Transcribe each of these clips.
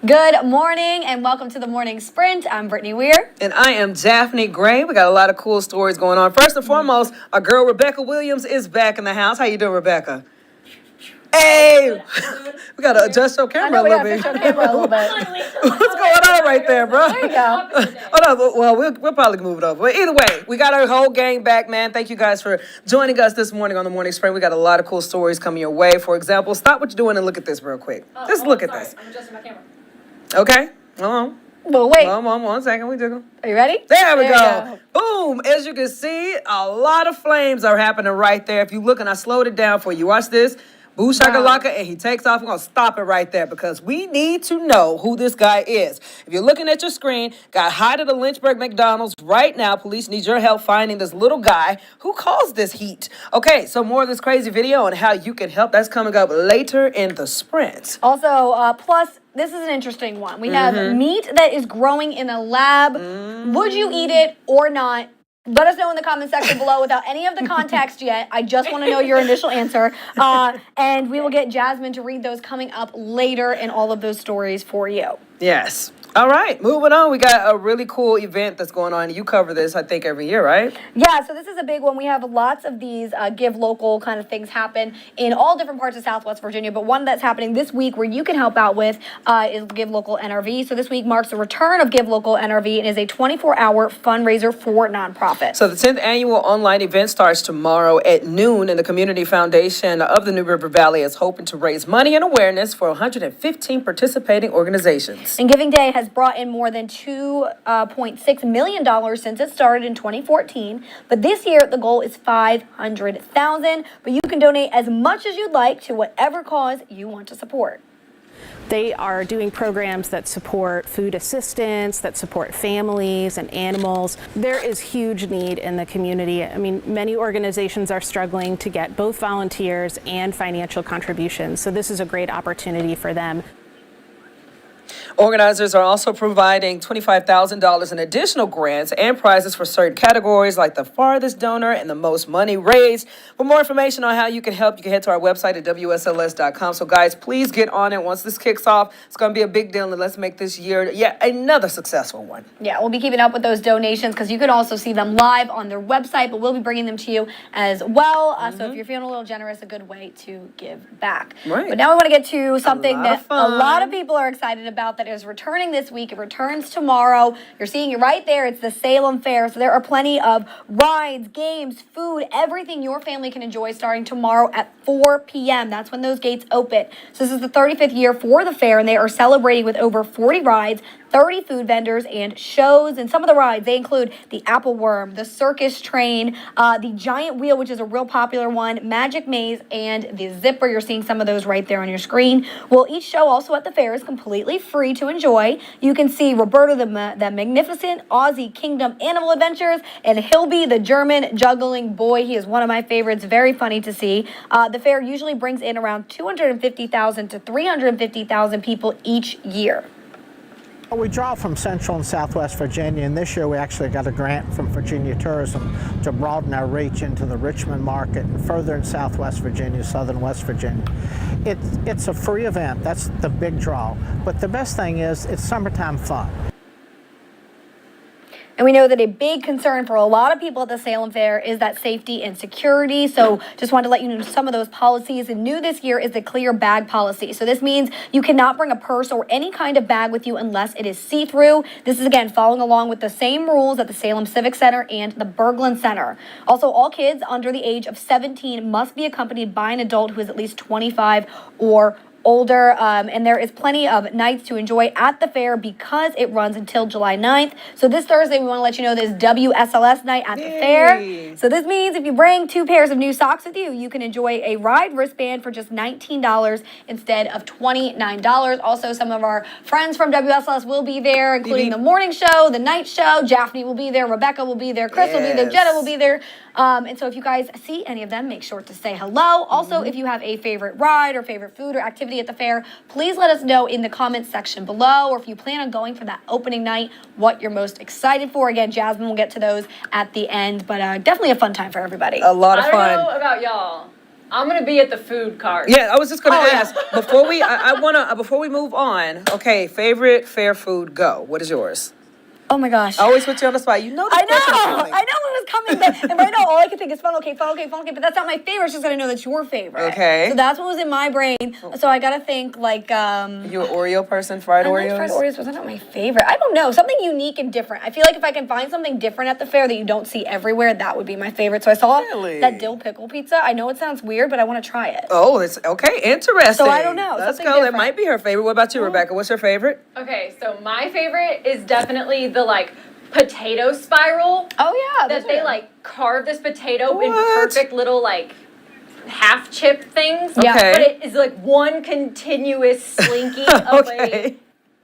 Good morning and welcome to the Morning Sprint. I'm Brittany Weir. And I am Daphne Gray. We got a lot of cool stories going on. First and foremost, our girl Rebecca Williams is back in the house. How you doing, Rebecca? Hey, we got to adjust your camera a little bit. What's going on right there, bro? There you go. Hold on. Well, we'll probably move it over. But either way, we got our whole gang back, man. Thank you guys for joining us this morning on the Morning Sprint. We got a lot of cool stories coming your way. For example, stop what you're doing and look at this real quick. Just look at this. I'm adjusting my camera. Okay. Hold on. Well, wait. One second. We do. Are you ready? There we go. Boom. As you can see, a lot of flames are happening right there. If you look, and I slowed it down for you. Watch this. Boo shakalaka, and he takes off. We're going to stop it right there because we need to know who this guy is. If you're looking at your screen, got hot at the Lynchburg McDonald's right now. Police need your help finding this little guy who caused this heat. Okay, so more of this crazy video and how you can help. That's coming up later in the sprint. Also, plus, this is an interesting one. We have meat that is growing in a lab. Would you eat it or not? Let us know in the comment section below without any of the context yet. I just want to know your initial answer. And we will get Jasmine to read those coming up later in all of those stories for you. Yes. All right, moving on. We got a really cool event that's going on. You cover this, I think, every year, right? Yeah, so this is a big one. We have lots of these Give Local kind of things happen in all different parts of Southwest Virginia, but one that's happening this week where you can help out with is Give Local NRV. So this week marks the return of Give Local NRV and is a 24-hour fundraiser for nonprofits. So the 10th annual online event starts tomorrow at noon, and the Community Foundation of the New River Valley is hoping to raise money and awareness for 115 participating organizations. And Giving Day has brought in more than $2.6 million since it started in 2014. But this year, the goal is $500,000. But you can donate as much as you'd like to whatever cause you want to support. They are doing programs that support food assistance, that support families and animals. There is huge need in the community. I mean, many organizations are struggling to get both volunteers and financial contributions. So this is a great opportunity for them. Organizers are also providing $25,000 in additional grants and prizes for certain categories like the farthest donor and the most money raised. For more information on how you can help, you can head to our website at WSLS.com. So guys, please get on it. Once this kicks off, it's going to be a big deal, and let's make this year yet another successful one. Yeah, we'll be keeping up with those donations because you can also see them live on their website, but we'll be bringing them to you as well. So if you're feeling a little generous, a good way to give back. Right. But now we want to get to something that a lot of people are excited about that is returning this week. It returns tomorrow. You're seeing it right there. It's the Salem Fair. So there are plenty of rides, games, food, everything your family can enjoy starting tomorrow at 4 p.m. That's when those gates open. So this is the 35th year for the fair, and they are celebrating with over 40 rides, 30 food vendors and shows. And some of the rides, they include the Apple Worm, the Circus Train, the Giant Wheel, which is a real popular one, Magic Maze, and the Zipper. You're seeing some of those right there on your screen. Well, each show also at the fair is completely free to enjoy. You can see Roberto the Magnificent, Aussie Kingdom Animal Adventures, and Hilby the German Juggling Boy. He is one of my favorites, very funny to see. The fair usually brings in around 250,000 to 350,000 people each year. We draw from Central and Southwest Virginia, and this year we actually got a grant from Virginia Tourism to broaden our reach into the Richmond market and further in Southwest Virginia, Southern West Virginia. It's a free event. That's the big draw. But the best thing is it's summertime fun. And we know that a big concern for a lot of people at the Salem Fair is that safety and security. So just wanted to let you know some of those policies. And new this year is the clear bag policy. So this means you cannot bring a purse or any kind of bag with you unless it is see-through. This is, again, following along with the same rules at the Salem Civic Center and the Berglund Center. Also, all kids under the age of 17 must be accompanied by an adult who is at least 25 or older, and there is plenty of nights to enjoy at the fair because it runs until July 9th. So this Thursday, we want to let you know there's WSLS night at the fair. So this means if you bring 2 pairs of new socks with you, you can enjoy a ride wristband for just $19 instead of $29. Also, some of our friends from WSLS will be there, including the morning show, the night show. Japhanie will be there, Rebecca will be there, Chris will be there, Jenna will be there. And so if you guys see any of them, make sure to say hello. Also, if you have a favorite ride or favorite food or activity at the fair, please let us know in the comments section below, or if you plan on going for that opening night, what you're most excited for. Again, Jasmine will get to those at the end, but definitely a fun time for everybody. A lot of fun. I don't know about y'all, I'm gonna be at the food cart. Yeah, I was just gonna ask before we move on. Okay, favorite fair food. Go. What is yours? Oh my gosh. I always put you on the spot. You know this I question is know coming. it was coming, and right now all I can think is funnel cake, but that's not my favorite. It's just that I know that's your favorite. Okay. So that's what was in my brain. So I gotta think like You an Oreo person? Fried I Oreos? like fried Oreos, but they're not my favorite. I don't know. Something unique and different. I feel like if I can find something different at the fair that you don't see everywhere, that would be my favorite. So I saw Really? that dill pickle pizza. I know it sounds weird, but I want to try it. Oh, it's okay. Interesting. So I don't know. Let's Something go. It different. might be her favorite. What about you, Rebecca? What's your favorite? Okay, so my favorite is definitely the potato spiral. Oh yeah, That they carve this potato in What? perfect little half chip things. Yeah. Okay. But it is one continuous slinky Okay.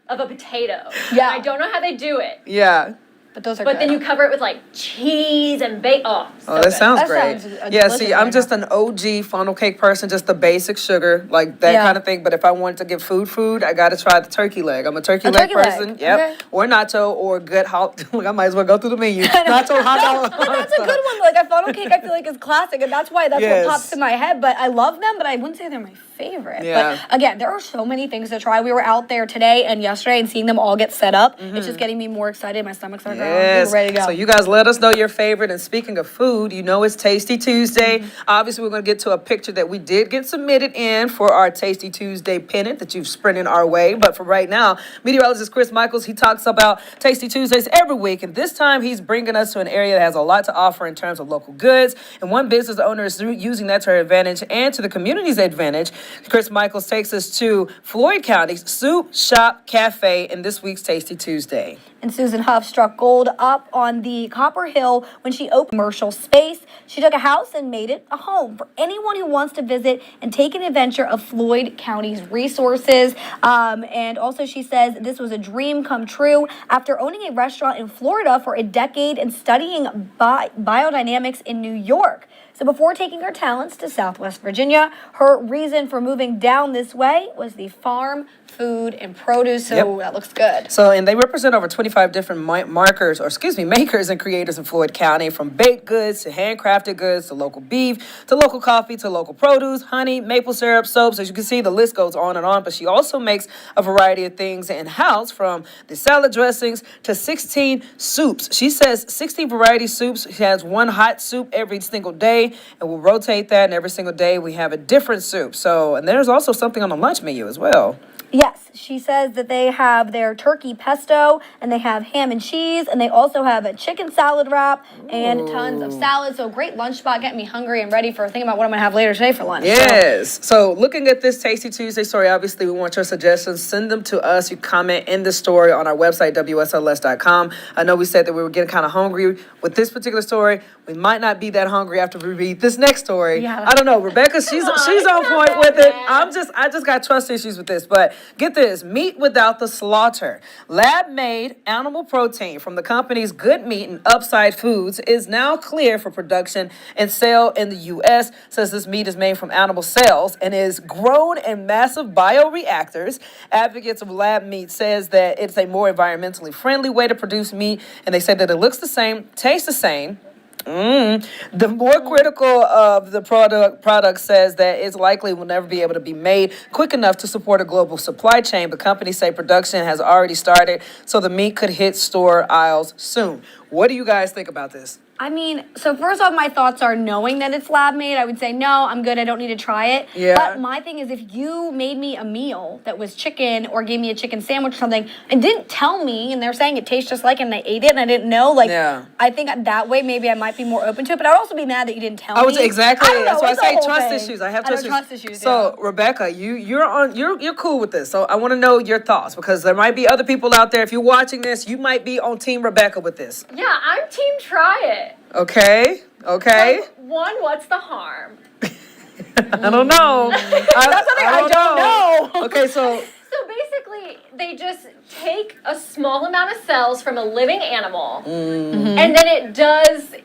of a potato. Yeah. And I don't know how they do it. Yeah. But those are But good. then you cover it with cheese and bacon. Oh, so Oh, that good. sounds That great. sounds, Yeah, delicious see, I'm right just now. an OG funnel cake person, just the basic sugar, like that Yeah. kind of thing. But if I wanted to get food, I got to try the turkey leg. I'm a turkey leg turkey leg, person. Yep. okay. Or nacho or good hot. Look, I might as well go through the menu. Nacho, hot dog. But that's a good one. Like a funnel cake, I feel like is classic, and that's why Yes. what pops in my head. But I love them, but I wouldn't say they're my favorite. Yeah. But again, there are so many things to try. We were out there today and yesterday and seeing them all get set up. It's just getting me more excited. My stomach's are growling. Yes. We're ready to go. So you guys let us know your favorite. And speaking of food, you know it's Tasty Tuesday. Obviously, we're going to get to a picture that we did get submitted in for our Tasty Tuesday pennant that you've sprinted our way. But for right now, meteorologist Chris Michaels, he talks about Tasty Tuesdays every week. And this time, he's bringing us to an area that has a lot to offer in terms of local goods. And one business owner is using that to her advantage and to the community's advantage. Chris Michaels takes us to Floyd County's Soup Shop Cafe in this week's Tasty Tuesday. And Susan Huff struck gold up on the Copper Hill when she opened commercial space. She took a house and made it a home for anyone who wants to visit and take an adventure of Floyd County's resources. And also she says this was a dream come true after owning a restaurant in Florida for a decade and studying biodynamics in New York. So before taking her talents to Southwest Virginia, her reason for moving down this way was the farm, food, and produce. So that looks good. So, and they represent over 25 different makers and creators in Floyd County, from baked goods to handcrafted goods to local beef to local coffee to local produce, honey, maple syrup, soaps. As you can see, the list goes on and on. But she also makes a variety of things in-house, from the salad dressings to 16 soups. She says 16 variety soups. She has one hot soup every single day, and we'll rotate that, and every single day we have a different soup. So, and there's also something on the lunch menu as well. Yes, she says that they have their turkey pesto and they have ham and cheese and they also have a chicken salad wrap and tons of salad. So a great lunch spot, getting me hungry and ready for thinking about what I'm going to have later today for lunch. Yes. So looking at this Tasty Tuesday story, obviously we want your suggestions. Send them to us. You comment in the story on our website, WSLS.com. I know we said that we were getting kind of hungry with this particular story. We might not be that hungry after we read this next story. Yeah. I don't know. Rebecca, she's on point with it. I just got trust issues with this. But get this, meat without the slaughter. Lab-made animal protein from the companies Good Meat and Upside Foods is now clear for production and sale in the U.S. Says this meat is made from animal cells and is grown in massive bioreactors. Advocates of lab meat says that it's a more environmentally friendly way to produce meat, and they say that it looks the same, tastes the same. The more critical of the product says that it's likely will never be able to be made quick enough to support a global supply chain, but companies say production has already started, so the meat could hit store aisles soon. What do you guys think about this? I mean, so first off, my thoughts are knowing that it's lab made, I would say, no, I'm good. I don't need to try it. Yeah. But my thing is, if you made me a meal that was chicken or gave me a chicken sandwich or something and didn't tell me, and they're saying it tastes just like it and I ate it and I didn't know, I think that way maybe I might be more open to it. But I'd also be mad that you didn't tell me. Exactly. I don't know, That's why I it's a say whole trust thing. issues. I have know trust issues. issues. So, Rebecca, you're cool with this. So I want to know your thoughts, because there might be other people out there. If you're watching this, you might be on Team Rebecca with this. Yeah, I'm team try it. Okay. One, what's the harm? I don't know. I don't know. Okay, so So basically, they just take a small amount of cells from a living animal, and then it does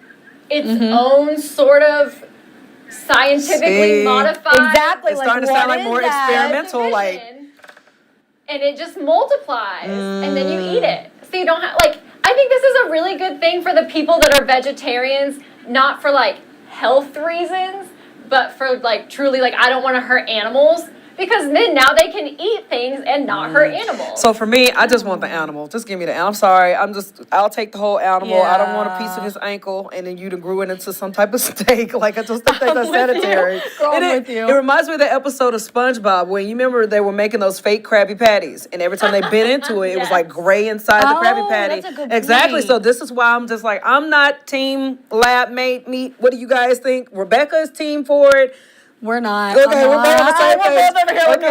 its own sort of scientifically modified. Exactly. it's starting to sound like more experimental, division, and it just multiplies, and then you eat it. So you don't have, I think this is a really good thing for the people that are vegetarians, not for health reasons, but for like truly like I don't want to hurt animals. Because then now they can eat things and not hurt animals. So for me, I just want the animal. Just give me the animal. I'm sorry. I'll take the whole animal. I don't want a piece of his ankle and then you to grew it into some type of steak. Like, I just think that's sanitary. It reminds me of the episode of SpongeBob where you remember they were making those fake Krabby Patties. And every time they bit into it, it was like gray inside the Krabby Patty. That's a good exactly. point. So this is why I'm just like, I'm not team lab made meat. What do you guys think? Rebecca is team for it. We're not. Okay, we're both on the same page.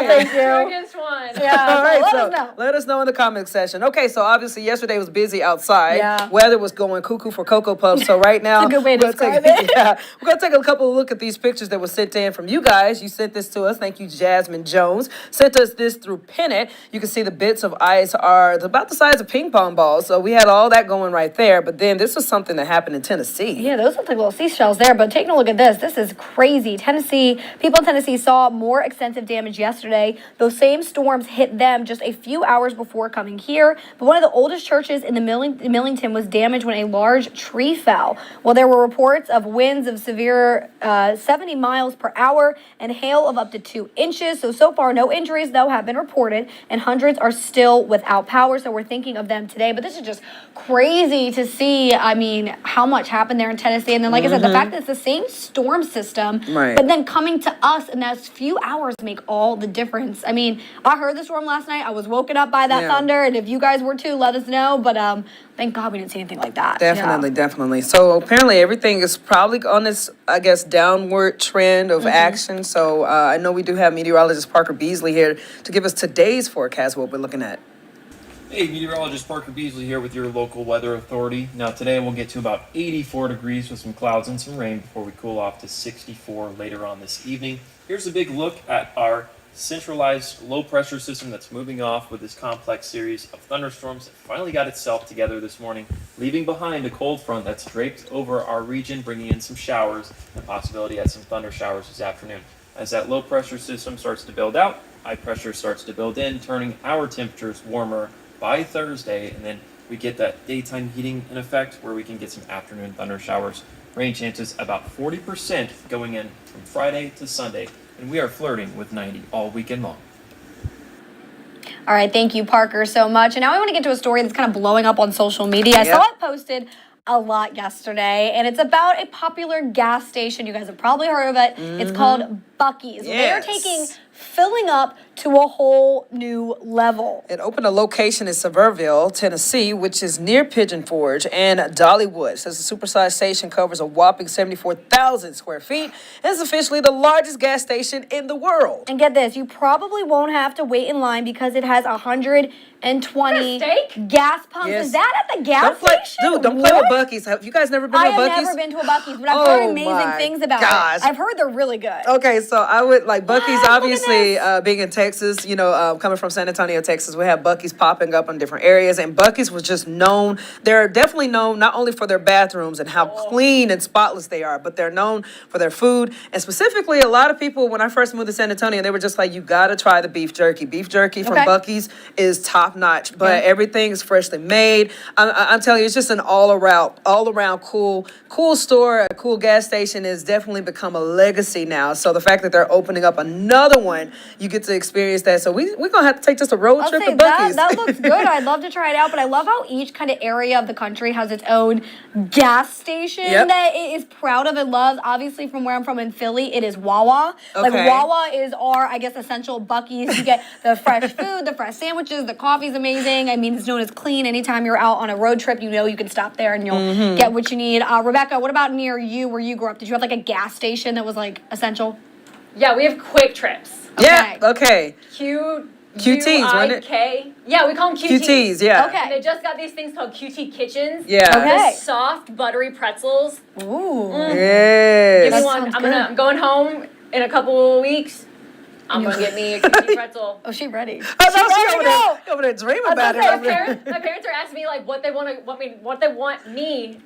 Thank Two you. against one. Yeah, All right, let us know. let us know in the comment section. Okay, so obviously yesterday was busy outside. Yeah. Weather was going cuckoo for Cocoa Puffs. So right now, That's a good way to we're gonna describe it. Yeah, we're gonna take a couple of look at these pictures that were sent in from you guys. You sent this to us. Thank you, Jasmine Jones. Sent us this through Pennant. You can see the bits of ice are about the size of ping pong balls. So we had all that going right there. But then this was something that happened in Tennessee. Yeah, those look like little seashells there, but taking a look at this, this is crazy. People in Tennessee saw more extensive damage yesterday. Those same storms hit them just a few hours before coming here. But one of the oldest churches in the Millington was damaged when a large tree fell. Well, there were reports of winds of severe 70 miles per hour and hail of up to 2 inches. So far, no injuries, though, have been reported, and hundreds are still without power. So we're thinking of them today. But this is just crazy to see, I mean, how much happened there in Tennessee. And then, like I said, the fact that it's the same storm system, Right. but then coming to us in those few hours make all the difference. I mean, I heard the storm last night. I was woken up by that thunder. And if you guys were too, let us know. But thank God we didn't see anything like that. Definitely. So apparently everything is probably on this, I guess, downward trend of action. So I know we do have meteorologist Parker Beasley here to give us today's forecast, what we're looking at. Hey, meteorologist Parker Beasley here with your local weather authority. Now today we'll get to about 84 degrees with some clouds and some rain before we cool off to 64 later on this evening. Here's a big look at our centralized low pressure system that's moving off with this complex series of thunderstorms that finally got itself together this morning, leaving behind a cold front that's draped over our region, bringing in some showers and the possibility of some thunder showers this afternoon. As that low pressure system starts to build out, high pressure starts to build in, turning our temperatures warmer by Thursday, and then we get that daytime heating in effect where we can get some afternoon thunder showers. Rain chances about 40% going in from Friday to Sunday, and we are flirting with 90 all weekend long. All right, thank you, Parker, so much. And now I want to get to a story that's kind of blowing up on social media. I saw it posted a lot yesterday, and it's about a popular gas station. You guys have probably heard of it. It's called Bucky's. Yes. They are taking filling up to a whole new level. It opened a location in Sevierville, Tennessee, which is near Pigeon Forge and Dollywood. Says the supersized station covers a whopping 74,000 square feet and is officially the largest gas station in the world. And get this, you probably won't have to wait in line because it has 120 steak? gas pumps. Yes. Is that at the gas station? Don't play with Bucky's. Have you guys never been I to have Bucky's? never been to a Bucky's, but I've heard Oh amazing my things about gosh. it. I've heard they're really good. Okay, so I would like Bucky's, Look at obviously, being in Texas, you know, coming from San Antonio, Texas, we have Bucky's popping up in different areas. And Bucky's was just known, they're definitely known not only for their bathrooms and how clean and spotless they are, but they're known for their food. And specifically, a lot of people, when I first moved to San Antonio, they were just like, you got to try the beef jerky. Beef jerky from Okay. Bucky's is top notch, but everything is freshly made. I'm telling you, it's just an all around cool store, a cool gas station has definitely become a legacy now. So the fact that they're opening up another one, you get to experience that. So we're going to have to take just a road I'll trip say to Bucky's. that looks good. I'd love to try it out, but I love how each kind of area of the country has its own gas station that it is proud of and loves. Obviously, from where I'm from in Philly, it is Wawa. Like Okay. Wawa is our, I guess, essential Bucky's. You get the fresh food, the fresh sandwiches, the coffee's amazing. I mean, it's known as clean. Anytime you're out on a road trip, you know you can stop there and you'll get what you need. Rebecca, what about near you where you grew up? Did you have like a gas station that was like essential? Yeah, we have quick trips. Yeah, okay. QTs, wasn't it? Yeah, we call them QTs. QTs, yeah. Okay. And they just got these things called QT kitchens. Yeah. Okay. The soft, buttery pretzels. Ooh. Yes. Give me That one. sounds I'm going home in a couple of weeks. I'm gonna get me a QT pretzel. Oh, she ready. I know she over there dreaming about it. My over there. parents are asking me like what they want me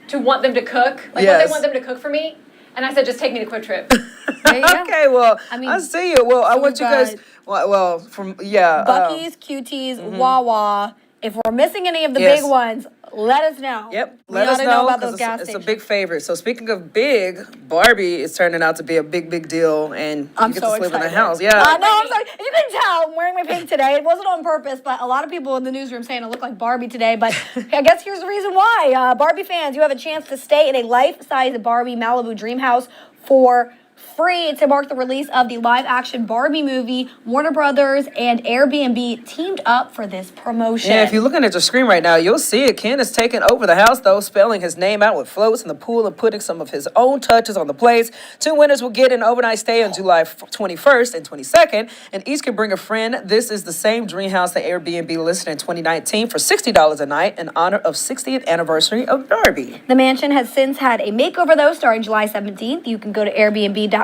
to want them to cook. Like what Yes. they want them to cook for me. And I said, just take me to Quick Trip. There you go. Okay, well, I mean, I see you. Well, I so want you we've guys. got Well, from Bucky's, QT's, Wawa. If we're missing any of the Yes. big ones, let us know. Yep, We let us gotta know about because those gas it's a stations. big favorite. So speaking of big, Barbie is turning out to be a big deal, and I'm you get so to sleep in the excited. house. Yeah. No, I'm sorry. You can tell I'm wearing my pink today. It wasn't on purpose, but a lot of people in the newsroom saying I look like Barbie today. But I guess here's the reason why. Barbie fans, you have a chance to stay in a life-size Barbie Malibu dream house for free to mark the release of the live-action Barbie movie. Warner Brothers and Airbnb teamed up for this promotion. Yeah, if you're looking at your screen right now, you'll see it. Ken is taking over the house, though, spelling his name out with floats in the pool and putting some of his own touches on the place. 2 winners will get an overnight stay on July 21st and 22nd, and each can bring a friend. This is the same dream house that Airbnb listed in 2019 for $60 a night in honor of 60th anniversary of Barbie. The mansion has since had a makeover, though, starting July 17th. You can go to airbnb.com/Ken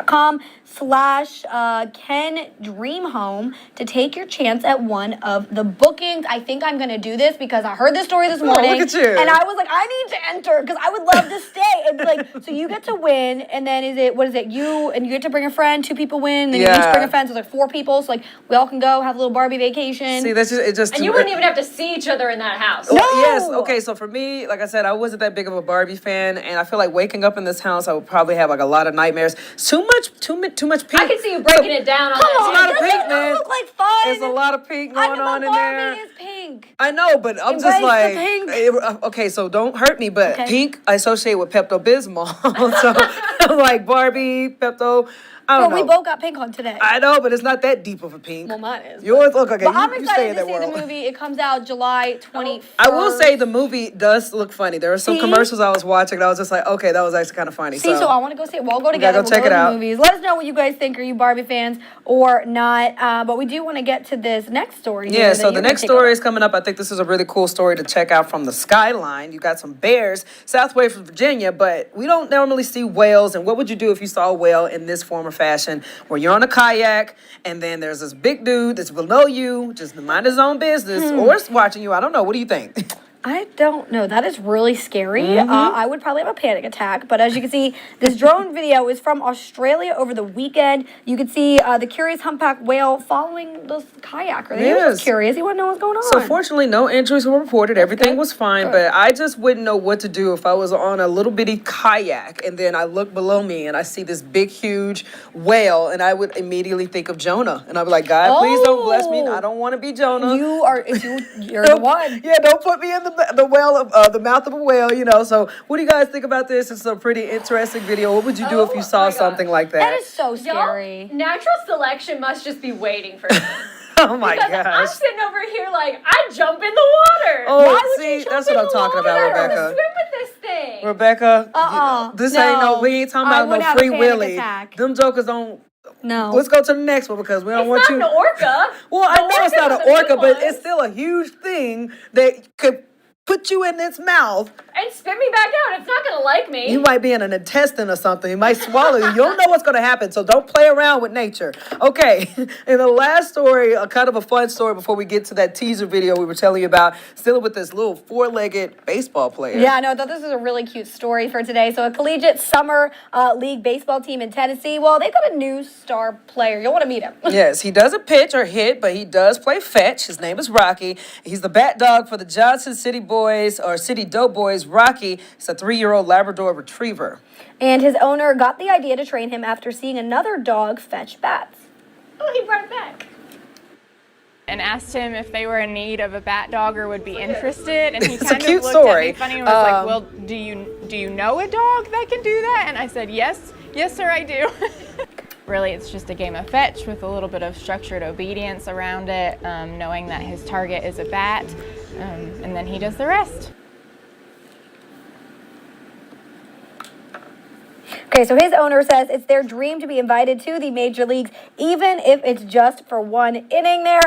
Dream Home to take your chance at one of the bookings. I think I'm going to do this because I heard this story this morning. look at you. And I was like, I need to enter because I would love to stay. And like, so you get to win, and then what is it? You get to bring a friend, 2 people win, then you each bring a friend, so it's like 4 people. So like, we all can go have a little Barbie vacation. See, that's just And you wouldn't even have to see each other in that house. No! Yes, okay, so for me, like I said, I wasn't that big of a Barbie fan, and I feel like waking up in this house, I would probably have like a lot of nightmares. Too much pink. I could see you breaking it down on Come that. on, a lot of doesn't pink, that man. look like fun? There's a lot of pink going on in Barbie there. is pink. I know, but I'm just Embrace the like, pink. okay, so don't hurt me, but Okay. pink I associate with Pepto-Bismol. So I'm like Barbie, Pepto, I don't Well, know. we both got pink on today. I know, but it's not that deep of a pink. Well, mine is. Yours look okay. But I'm You stay excited in to that see world. the movie. It comes out July 21st. I will say the movie does look funny. There were some See? commercials I was watching, and I was just like, okay, that was actually kind of funny. See, so I want to go see it. We'll all go together. go check we'll it go to out. the movies. Let us know what you guys think. Are you Barbie fans or not? But we do want to get to this next story. Yeah, so the next story is coming up. I think this is a really cool story to check out from the skyline. You got some bears, Southwest Virginia, but we don't normally see whales. And what would you do if you saw a whale in this form or fashion, where you're on a kayak and then there's this big dude that's below you, just mind his own business, or it's watching you? I don't know. What do you think? I don't know. That is really scary. Mm-hmm. I would probably have a panic attack. But as you can see, this drone video is from Australia over the weekend. You can see the curious humpback whale following this kayaker. He was Yes. just curious. He wanted to know what's going on. So fortunately, no injuries were reported. Everything good. was fine, Good. but I just wouldn't know what to do if I was on a little bitty kayak and then I look below me and I see this big, huge whale, and I would immediately think of Jonah. And I'd be like, God, please don't bless me. I don't want to be Jonah. you're the one. Yeah, don't put me in the whale of the mouth of a whale, So what do you guys think about this? It's a pretty interesting video. What would you do if you saw my something gosh. like that? That is so Y'all, scary. natural selection must just be waiting for me. Oh my Because I'm gosh. sitting over here like, I jump in the water. Oh, Why would see, you jump that's in what I'm the talking about, water? I wanna Rebecca. swim with this thing. Rebecca, this ain't no, we ain't talking I about would no have a free panic willy. attack. Them jokers don't. No. Let's go to the next one because we don't It's want not you. an orca. Well, I know it's not orcas are an the orca, big but ones. it's still a huge thing that could put you in its mouth. And spit me back out. It's not going to like me. You might be in an intestine or something. He might swallow you. You don't know what's going to happen, so don't play around with nature. Okay, in the last story, a kind of a fun story before we get to that teaser video we were telling you about, still with this little 4-legged baseball player. Yeah, no, I thought this was a really cute story for today. So a collegiate summer league baseball team in Tennessee, well, they've got a new star player. You'll want to meet him. Yes, he doesn't pitch or hit, but he does play fetch. His name is Rocky. He's the bat dog for the Johnson City Boys, or City Doughboys. Rocky is a 3-year-old Labrador retriever. And his owner got the idea to train him after seeing another dog fetch bats. Oh, he brought it back. And asked him if they were in need of a bat dog or would be interested, and he It's a kind of cute looked story. at me funny and was like, "Well, do you know a dog that can do that?" And I said, "Yes, sir, I do." Really, it's just a game of fetch with a little bit of structured obedience around it, knowing that his target is a bat, and then he does the rest. Okay, so his owner says it's their dream to be invited to the major leagues, even if it's just for one inning there.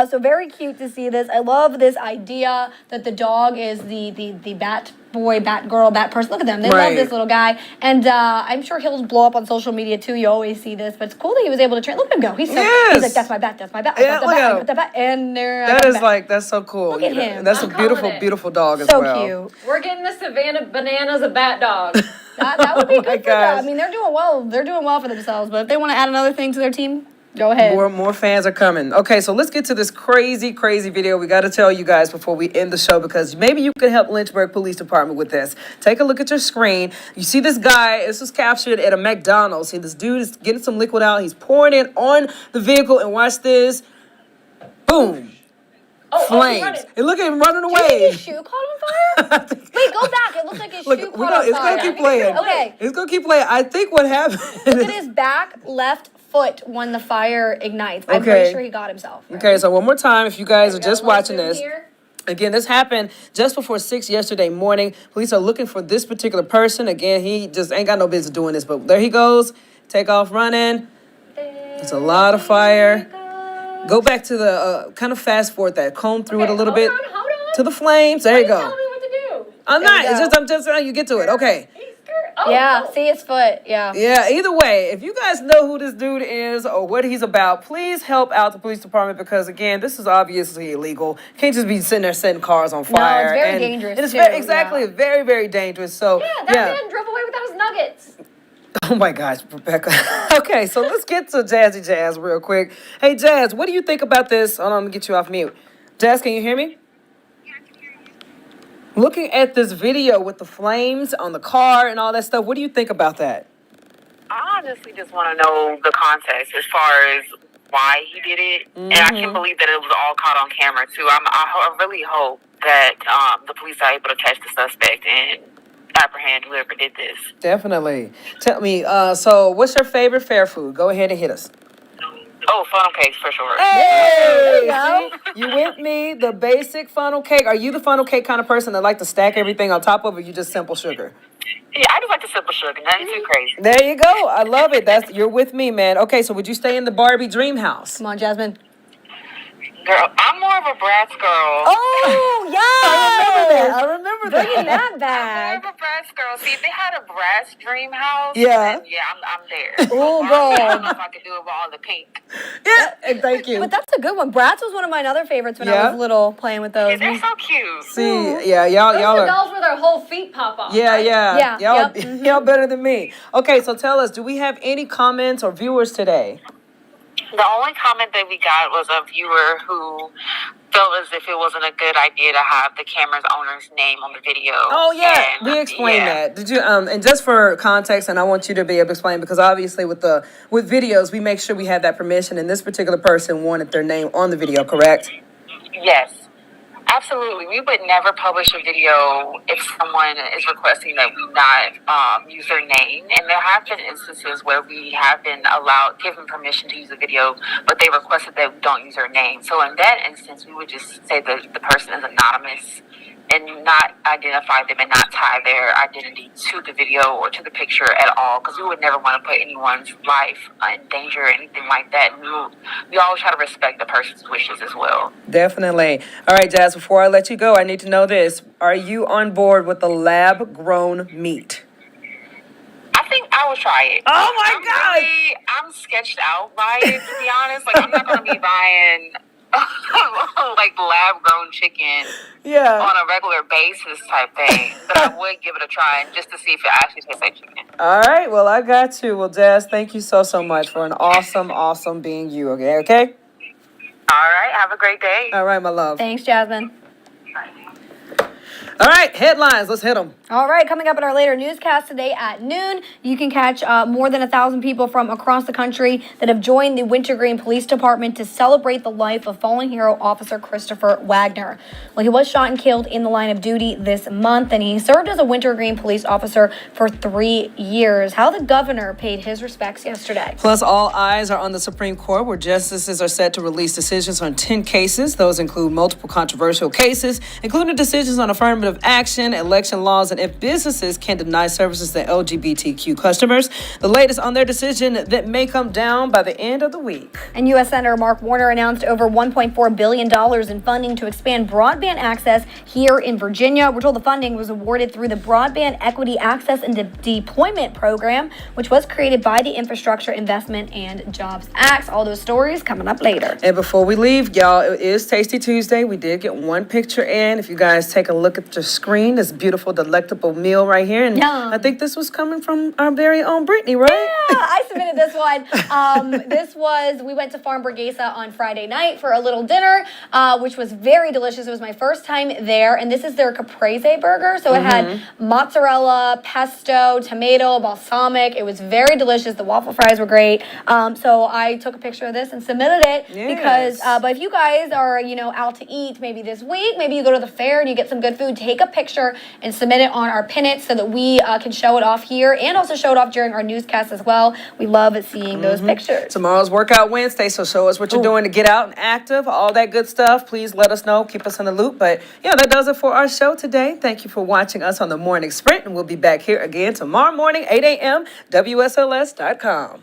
So very cute to see this. I love this idea that the dog is the bat boy, bat girl, bat person. Look at them. They love Right. this little guy. And I'm sure he'll blow up on social media too. You always see this. But it's cool that he was able to train. Look at him go. He's Yes. like, that's my bat, that's my bat. Yeah, look at I him. put that bat. And there I That got is the bat. that's so cool. Look at him. That's I'm a beautiful, calling it. beautiful dog as So well. cute. We're getting the Savannah Bananas a bat dog. That would be Oh my good for them. gosh. I mean, they're doing well. They're doing well for themselves. But if they want to add another thing to their team, Go ahead. More fans are coming. Okay, so let's get to this crazy video. We got to tell you guys before we end the show because maybe you could help Lynchburg Police Department with this. Take a look at your screen. You see this guy. This was captured at a McDonald's. See, this dude is getting some liquid out. He's pouring it on the vehicle, and watch this. Boom. Flames. And look at him running Do you away. think his shoe caught on fire? Wait, go back. It looks like his shoe caught on It's fire. going to keep playing. Okay. It's going to keep playing. I think what happened. Look at his back left foot when the fire ignites. I'm Okay. pretty sure he got himself. Okay, so one more time, if you guys are just watching this. Here. Again, this happened just before 6 yesterday morning. Police are looking for this particular person. Again, he just ain't got no business doing this, but there he goes. Take off running. There's a lot of fire. Go back to the, kind of fast forward that, comb through it a little bit. Hold on. To the flames. There you Tell go. me what to do. I'm There not. you It's go. just, I'm just saying you get to it. Okay. He's scared. Oh, Yeah, oh. see his foot. Yeah. Yeah, either way, if you guys know who this dude is or what he's about, please help out the police department because, again, this is obviously illegal. You can't just be sitting there setting cars on fire. it's very and dangerous, It's too, very, exactly, yeah. very, very dangerous. So, Yeah, that man drove away without his nuggets. Oh my gosh, Rebecca. Okay, so let's get to Jazzy Jazz real quick. Hey, Jazz, what do you think about this? Hold on, let me get you off mute. Jazz, can you hear me? Looking at this video with the flames on the car and all that stuff, what do you think about that? I honestly just want to know the context as far as why he did it. And I can't believe that it was all caught on camera, too. I really hope that the police are able to catch the suspect and apprehend whoever did this. Definitely. Tell me, so what's your favorite fair food? Go ahead and hit us. Oh, funnel cakes for sure. Hey, you go. see? You with me? The basic funnel cake. Are you the funnel cake kind of person that like to stack everything on top of it, or you just simple sugar? Yeah, I just like the simple sugar. Nothing too crazy. There you go. I love it. You're with me, man. Okay, so would you stay in the Barbie dream house? Come on, Jasmine. Girl, I'm more of a Bratz girl. Oh, yeah. I remember that. Bringing that I'm back. more of a Bratz girl. See, if they had a Bratz dream house, Yeah. then I'm there. Oh, Barbie, I don't God. know if I could do it with all the pink. Yeah, and thank you. But that's a good one. Bratz was one of my other favorites when I Yeah. was little, playing with those. They're so cute. See, yeah, y'all Those are the are. dolls where their whole feet pop off. Yeah, right? yeah. Yeah, Y'all, y'all better than me. Okay, so tell us, do we have any comments or viewers today? The only comment that we got was a viewer who felt as if it wasn't a good idea to have the camera's owner's name on the video. Oh yeah, And, we explained yeah. that. Did you? And just for context, and I want you to be able to explain because obviously with videos, we make sure we have that permission. And this particular person wanted their name on the video, correct? Yes, absolutely. We would never publish a video if someone is requesting that we not use their name. And there have been instances where we have been given permission to use a video, but they requested that we don't use their name. So in that instance, we would just say that the person is anonymous and not identify them and not tie their identity to the video or to the picture at all, because we would never want to put anyone's life in danger or anything like that. And we always try to respect the person's wishes as well. Definitely. All right, Jazz, before I let you go, I need to know this. Are you on board with the lab-grown meat? I think I will try it. Oh, my God. I'm sketched out by it, to be honest. Like, I'm not going to be buying like lab-grown chicken Yeah. on a regular basis type thing. But I would give it a try just to see if it actually tastes like chicken. All right, well, I got you. Well, Jazz, thank you so much for an awesome being you, okay? All right, have a great day. All right, my love. Thanks, Jasmine. All right, headlines. Let's hit them. All right, coming up in our later newscast today at noon, you can catch more than 1,000 people from across the country that have joined the Wintergreen Police Department to celebrate the life of fallen hero Officer Christopher Wagner. Well, he was shot and killed in the line of duty this month, and he served as a Wintergreen police officer for 3 years. How the governor paid his respects yesterday. Plus, all eyes are on the Supreme Court, where justices are set to release decisions on 10 cases. Those include multiple controversial cases, including decisions on affirmative action, election laws, and if businesses can deny services to LGBTQ customers. The latest on their decision that may come down by the end of the week. And U.S. Senator Mark Warner announced over $1.4 billion in funding to expand broadband access here in Virginia. We're told the funding was awarded through the Broadband Equity Access and Deployment Program, which was created by the Infrastructure Investment and Jobs Act. All those stories coming up later. And before we leave, y'all, it is Tasty Tuesday. We did get one picture in. If you guys take a look at capture screen. This beautiful, delectable meal right here. And Yum. I think this was coming from our very own Brittany, right? Yeah, I submitted this one. We went to Farm Burguesa on Friday night for a little dinner, which was very delicious. It was my first time there, and this is their caprese burger. So it had mozzarella, pesto, tomato, balsamic. It was very delicious. The waffle fries were great. So I took a picture of this and submitted it because, but if you guys are, out to eat maybe this week, maybe you go to the fair and you get some good food, take a picture and submit it on our Pin It so that we can show it off here and also show it off during our newscast as well. We love seeing those pictures. Tomorrow's Workout Wednesday, so show us what you're doing to get out and active, all that good stuff. Please let us know. Keep us in the loop. But, that does it for our show today. Thank you for watching us on the Morning Sprint, and we'll be back here again tomorrow morning, 8 a.m., WSLS.com.